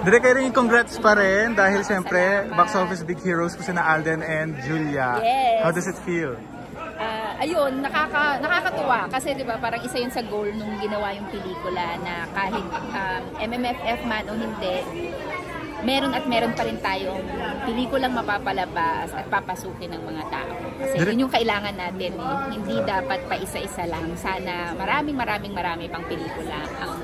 Direk rin congrats pa rin dahil siyempre box office big heroes ko sina Alden and Julia. Yes. How does it feel? Ayun, nakakatuwa kasi 'di ba parang isa 'yun sa goal nung ginawa yung pelikula na kahit MMFF man o hindi, meron pa rin tayong pelikulang mapapalabas at papasukin ng mga tao. Kasi yun yung kailangan natin eh. Hindi dapat pa isa-isa lang. Sana maraming pang pelikula ang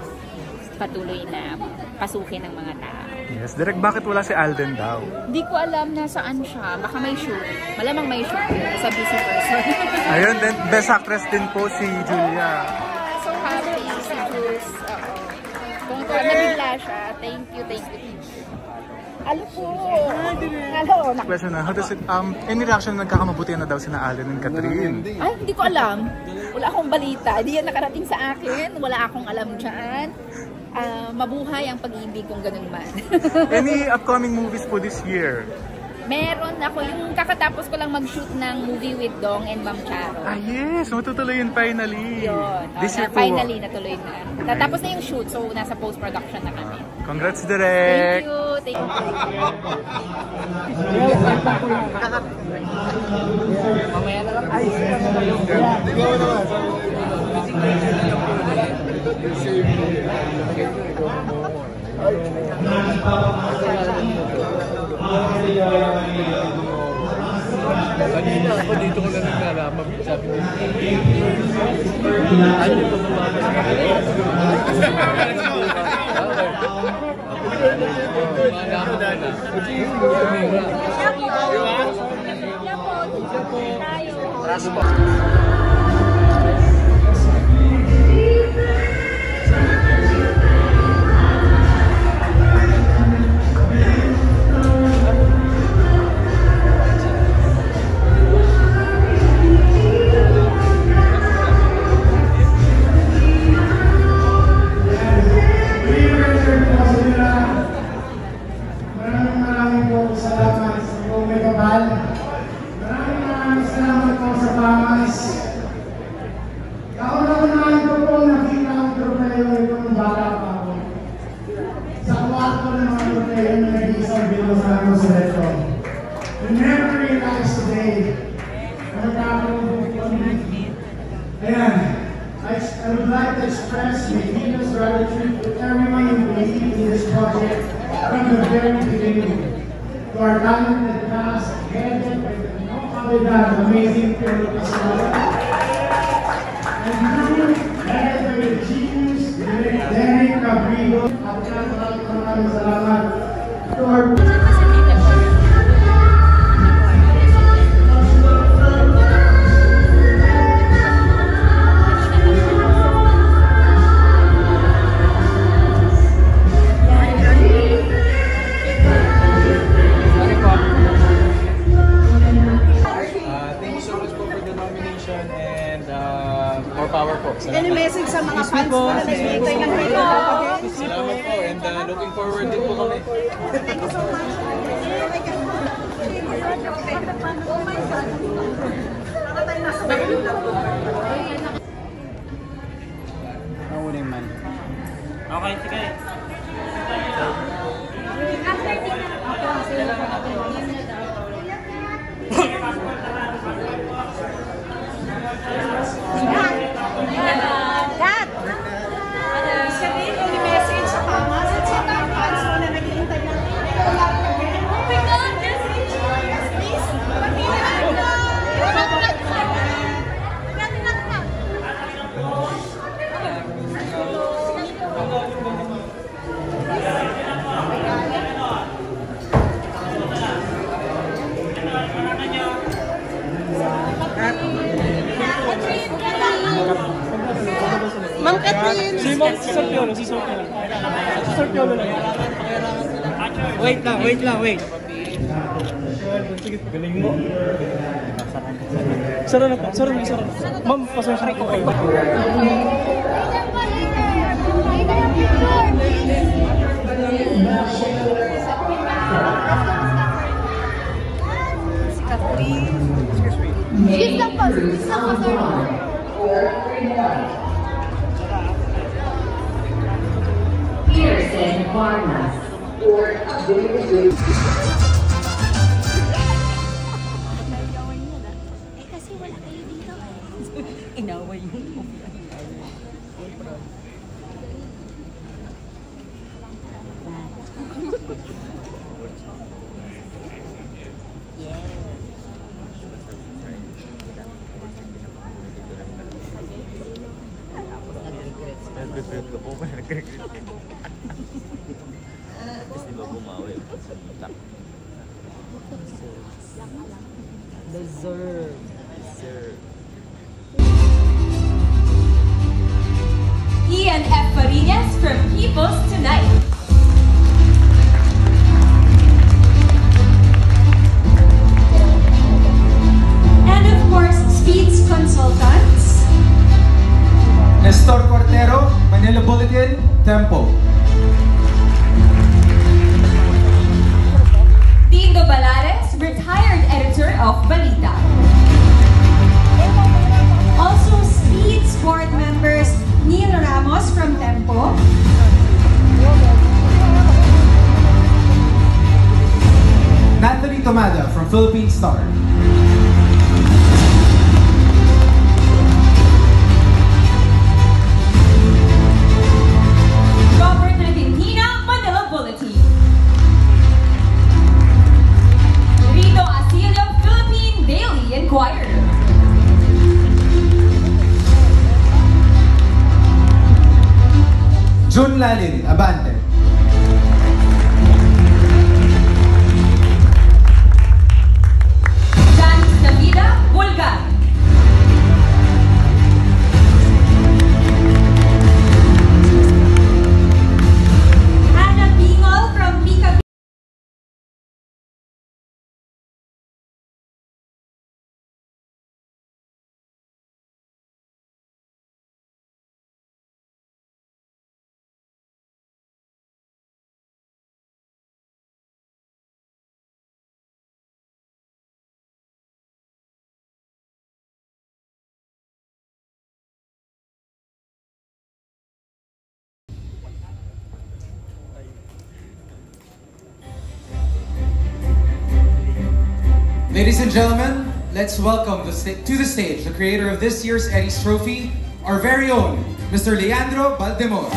patuloy na pasukin ng mga tao. Yes, Direk, bakit wala si Alden daw? Hindi ko alam na saan siya. Baka may shoot. Malamang may shoot. Sa busy person. Ayun, then best actress din po si Julia. So happy si Jules. Kung nabigla siya, thank you. Alo po. Hello. Question na, how does it, any reaction na nagkakamabutihan na daw sina Alden and Catherine? Ay, hindi ko alam. Wala akong balita. Hindi yan nakarating sa akin. Wala akong alam dyan. Mabuhay ang pag-ibig kung ganun man. Any upcoming movies po this year? Meron ako. Yung kakatapos ko lang mag-shoot ng movie with Dong and Ma'am Charo. Ah yes, matutuloy yun finally. Yun. This year po. Finally, natuloy na. Natapos na yung shoot, so nasa post-production na kami. Congrats, Direk! Thank you. Mamaya na lang. Ay, kanina ako dito ko na nagkalaman, sabi niya, ano yung pagmamahal sa kanila? I would like to express my deepest gratitude to everyone who believed in this project from the very beginning. To our talented cast, headed by no other than amazing Pedro Pascual, and crew headed by the genius, Derek Cabrigo, at maraming salamat to our Any message sa mga fans mo na naghihintay ng Salamat po and looking forward din po kami. Thank you so much. Oh my God. Nakatay na sa mga lang po. Nauna yung man. Okay, sige. Dad! Sabihin ko ni message sa Pamas at sa mga fans mo na naghihintay ng oh my God! Yes, please! Pagpilihan ko! Ma'am Catherine! Si Sir Piolo, si Sir Piolo. Si Sir Piolo lang. Wait lang. Sige, galing mo. Sara na po. Ma'am, pasensya ko kayo. Si Catherine. She's the third one. Pearson Vargas. Kasi wala kayo dito. Inaway yun. Deserve. Ian F. Farinas from People's Tonight. And of course, Speeds Consultants. Nestor Cortero, Manila Bulletin, Tempo. Dindo Balares, retired editor of Balita. Also, Speeds board members Neil Ramos from Tempo. Natalie Tomada from Philippine Star. Robert Redentina, Manila Bulletin. Rito Asilio, Philippine Daily Inquirer. June Lalin, Abante. Janice Navida, Bulgar. Hannah Bingol from Pika. Ladies and gentlemen, let's welcome to the stage the creator of this year's Eddie's Trophy, our very own Mr. Leandro Baldemor.